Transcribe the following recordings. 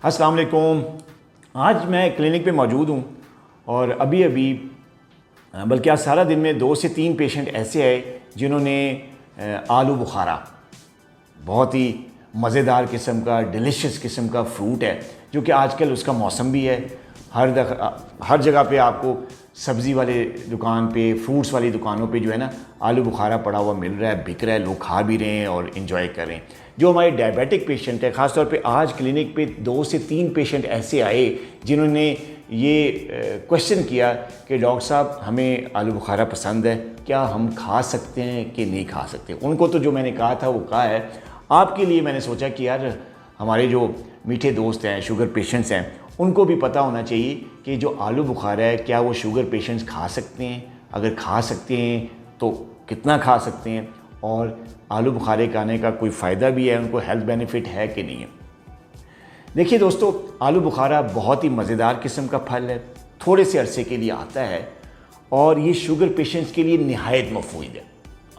अस्सलाम वालेकुम। आज मैं क्लिनिक पे मौजूद हूँ और अभी बल्कि आज सारा दिन में 2 से 3 पेशेंट ऐसे आए जिन्होंने आलू बुखारा, बहुत ही मज़ेदार किस्म का डिलीशियस किस्म का फ्रूट है जो कि आजकल उसका मौसम भी है। हर जगह पे आपको सब्ज़ी वाले दुकान पे, फ्रूट्स वाली दुकानों पे जो है ना आलू बुखारा पड़ा हुआ मिल रहा है, बिक रहा है, लोग खा भी रहे हैं और इन्जॉय कर रहे हैं। जो हमारे डायबिटिक पेशेंट है, ख़ास तौर पे आज क्लिनिक पे 2 से 3 पेशेंट ऐसे आए जिन्होंने ये क्वेश्चन किया कि डॉक्टर साहब हमें आलू बुखारा पसंद है, क्या हम खा सकते हैं कि नहीं खा सकते। उनको तो जो मैंने कहा था वो कहा है। आपके लिए मैंने सोचा कि यार हमारे जो मीठे दोस्त हैं, शुगर पेशेंट्स हैं, उनको भी पता होना चाहिए कि जो आलू बुखारा है क्या वो शुगर पेशेंट्स खा सकते हैं, अगर खा सकते हैं तो कितना खा सकते हैं, और आलू बुखारे खाने का कोई फ़ायदा भी है, उनको हेल्थ बेनिफिट है कि नहीं है। देखिए दोस्तों, आलू बुखारा बहुत ही मज़ेदार किस्म का फल है, थोड़े से अरसे के लिए आता है और ये शुगर पेशेंट्स के लिए निहायत मुफीद है।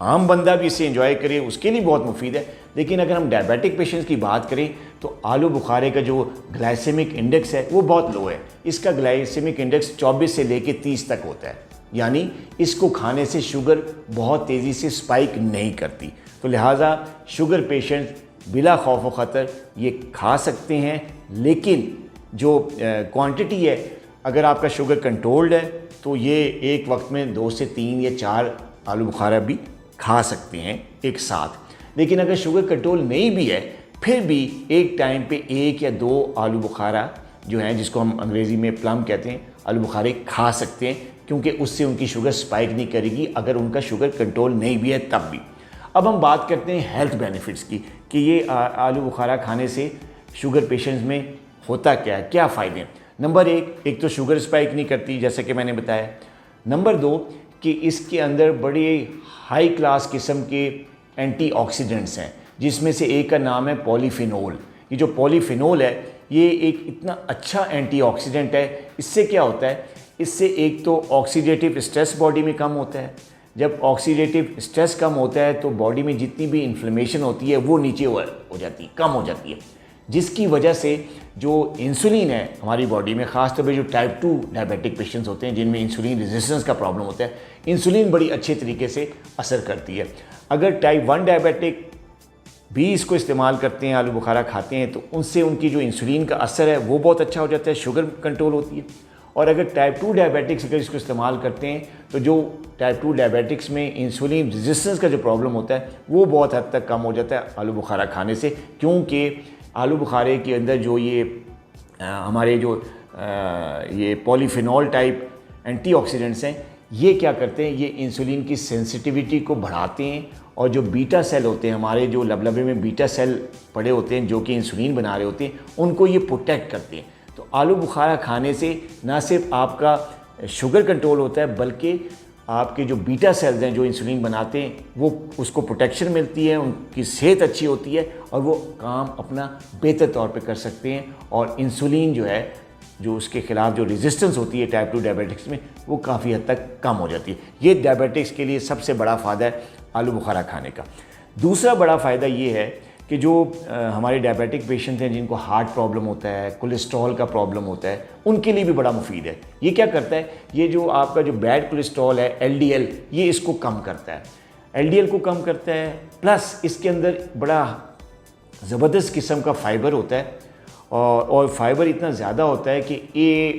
आम बंदा भी इसे एंजॉय करे उसके लिए बहुत मुफीद है, लेकिन अगर हम डायबिटिक पेशेंट्स की बात करें तो आलू बुखारे का जो ग्लाइसेमिक इंडेक्स है वो बहुत लो है। इसका ग्लाइसेमिक इंडेक्स 24 से लेकर 30 तक होता है, यानी इसको खाने से शुगर बहुत तेज़ी से स्पाइक नहीं करती। तो लिहाजा शुगर पेशेंट्स बिला खौफ व ख़तर ये खा सकते हैं, लेकिन जो क्वांटिटी है, अगर आपका शुगर कंट्रोल्ड है तो ये एक वक्त में 2 से 3 या 4 आलू बुखारा भी खा सकते हैं एक साथ। लेकिन अगर शुगर कंट्रोल नहीं भी है फिर भी एक टाइम पे 1 या 2 आलू बुखारा जो हैं, जिसको हम अंग्रेज़ी में प्लम कहते हैं, आलू बुखारे खा सकते हैं, क्योंकि उससे उनकी शुगर स्पाइक नहीं करेगी अगर उनका शुगर कंट्रोल नहीं भी है तब भी। अब हम बात करते हैं हेल्थ बेनिफिट्स की कि ये आलू बुखारा खाने से शुगर पेशेंट्स में होता क्या है, क्या फ़ायदे हैं। नंबर 1, एक तो शुगर स्पाइक नहीं करती जैसे कि मैंने बताया। नंबर 2 कि इसके अंदर बड़े हाई क्लास किस्म के एंटीऑक्सीडेंट्स हैं, जिसमें से एक का नाम है पॉलीफिनोल। ये जो पॉलीफिनोल है ये एक इतना अच्छा एंटीऑक्सीडेंट है। इससे क्या होता है, इससे एक तो ऑक्सीडेटिव स्ट्रेस बॉडी में कम होता है। जब ऑक्सीडेटिव स्ट्रेस कम होता है तो बॉडी में जितनी भी इन्फ्लेमेशन होती है वो नीचे हो जाती है, कम हो जाती है, जिसकी वजह से जो इंसुलिन है हमारी बॉडी में, ख़ासतौर पे जो टाइप 2 डायबिटिक पेशेंट्स होते हैं जिनमें इंसुलिन रेजिस्टेंस का प्रॉब्लम होता है, इंसुलिन बड़ी अच्छे तरीके से असर करती है। अगर टाइप 1 डायबिटिक भी इसको इस्तेमाल करते हैं, आलू बुखारा खाते हैं, तो उनसे उनकी जो इंसुलिन का असर है वो बहुत अच्छा हो जाता है, शुगर कंट्रोल होती है। और अगर टाइप 2 डायबिटिक्स अगर इसको इस्तेमाल करते हैं तो जो टाइप 2 डायबिटिक्स में इंसुलिन रेजिस्टेंस का जो प्रॉब्लम होता है वो बहुत हद तक कम हो जाता है आलू बुखारा खाने से, क्योंकि आलू बुखारे के अंदर जो ये हमारे जो ये पॉलीफिनॉल टाइप एंटीऑक्सीडेंट्स हैं, ये क्या करते हैं, ये इंसुलिन की सेंसिटिविटी को बढ़ाते हैं और जो बीटा सेल होते हैं हमारे, जो लबलबे में बीटा सेल पड़े होते हैं जो कि इंसुलिन बना रहे होते हैं, उनको ये प्रोटेक्ट करते हैं। तो आलू बुखारा खाने से ना सिर्फ आपका शुगर कंट्रोल होता है बल्कि आपके जो बीटा सेल्स हैं जो इंसुलिन बनाते हैं वो उसको प्रोटेक्शन मिलती है, उनकी सेहत अच्छी होती है और वो काम अपना बेहतर तौर पे कर सकते हैं। और इंसुलिन जो है, जो उसके ख़िलाफ़ जो रेजिस्टेंस होती है टाइप 2 डायबिटिक्स में, वो काफ़ी हद तक कम हो जाती है। ये डायबिटिक्स के लिए सबसे बड़ा फ़ायदा है आलू बुखारा खाने का। दूसरा बड़ा फ़ायदा ये है कि जो हमारे डायबिटिक पेशेंट हैं जिनको हार्ट प्रॉब्लम होता है, कोलेस्ट्रॉल का प्रॉब्लम होता है, उनके लिए भी बड़ा मुफीद है। ये क्या करता है, ये जो आपका जो बैड कोलेस्ट्रॉल है LDL, ये इसको कम करता है, LDL को कम करता है। प्लस इसके अंदर बड़ा ज़बरदस्त किस्म का फ़ाइबर होता है और फाइबर इतना ज़्यादा होता है कि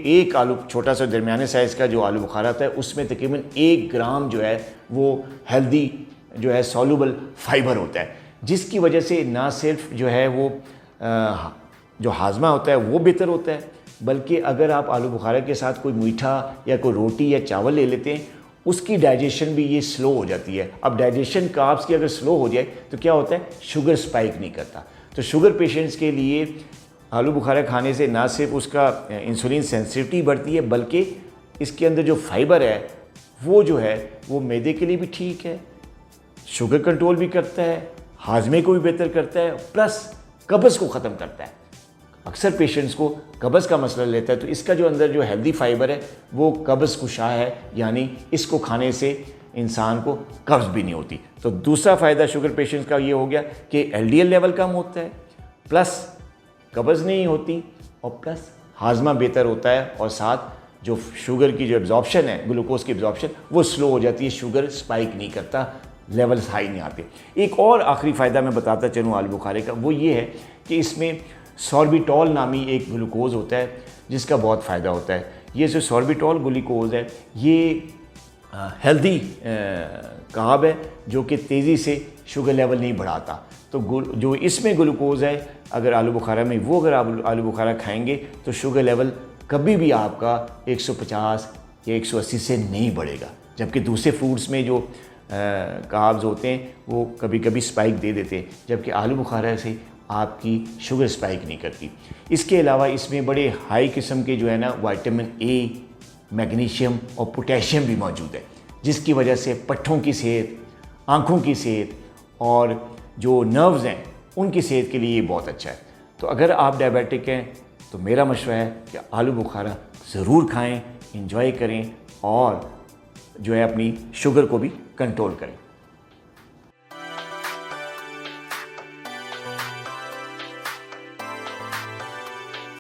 एक आलू, छोटा सा दरमियाने साइज़ का जो आलू बुखारा आता है, उसमें तकरीबन 1 ग्राम जो है वो हेल्दी जो है सॉल्युबल फाइबर होता है, जिसकी वजह से ना सिर्फ जो है वो जो हाजमा होता है वो बेहतर होता है, बल्कि अगर आप आलू बुखारा के साथ कोई मीठा या कोई रोटी या चावल ले लेते हैं उसकी डाइजेशन भी ये स्लो हो जाती है। अब डाइजेशन कार्ब्स की अगर स्लो हो जाए तो क्या होता है, शुगर स्पाइक नहीं करता। तो शुगर पेशेंट्स के लिए आलू बुखारा खाने से ना सिर्फ उसका इंसुलिन सेंसिटिविटी बढ़ती है बल्कि इसके अंदर जो फाइबर है वो जो है वो मैदे के लिए भी ठीक है, शुगर कंट्रोल भी करता है, हाजमे को भी बेहतर करता है, प्लस कब्ज़ को ख़त्म करता है। अक्सर पेशेंट्स को कब्ज़ का मसला लेता है, तो इसका जो अंदर जो हेल्दी फाइबर है वो कब्ज़ कुशा है, यानी इसको खाने से इंसान को कब्ज़ भी नहीं होती। तो दूसरा फ़ायदा शुगर पेशेंट्स का ये हो गया कि LDL लेवल कम होता है, प्लस कब्ज़ नहीं होती, और प्लस हाजमा बेहतर होता है, और साथ जो शुगर की जो एब्जॉर्प्शन है, ग्लूकोज की एब्जॉर्प्शन, वो स्लो हो जाती है, शुगर स्पाइक नहीं करता, लेवल्स हाई नहीं आते। एक और आखिरी फ़ायदा मैं बताता चलूँ आलू बुखारे का, वो ये है कि इसमें सॉर्बिटॉल नामी एक ग्लूकोज होता है जिसका बहुत फ़ायदा होता है। ये जो सॉर्बिटॉल ग्लूकोज है ये हेल्दी कार्ब है जो कि तेज़ी से शुगर लेवल नहीं बढ़ाता। तो जो इसमें ग्लूकोज है अगर आलू बुखारा में, वो अगर आप आलू बुखारा खाएंगे तो शुगर लेवल कभी भी आपका 150 या 180 से नहीं बढ़ेगा, जबकि दूसरे फूड्स में जो कार्ब्स होते हैं वो कभी कभी स्पाइक दे देते हैं, जबकि आलू बुखारा से आपकी शुगर स्पाइक नहीं करती। इसके अलावा इसमें बड़े हाई किस्म के जो है ना विटामिन ए, मैग्नीशियम और पोटेशियम भी मौजूद है, जिसकी वजह से पट्ठों की सेहत, आँखों की सेहत और जो नर्व्स हैं उनकी सेहत के लिए ये बहुत अच्छा है। तो अगर आप डायबिटिक हैं तो मेरा मशवरा है कि आलू बुखारा ज़रूर खाएं, इंजॉय करें और जो है अपनी शुगर को भी कंट्रोल करें।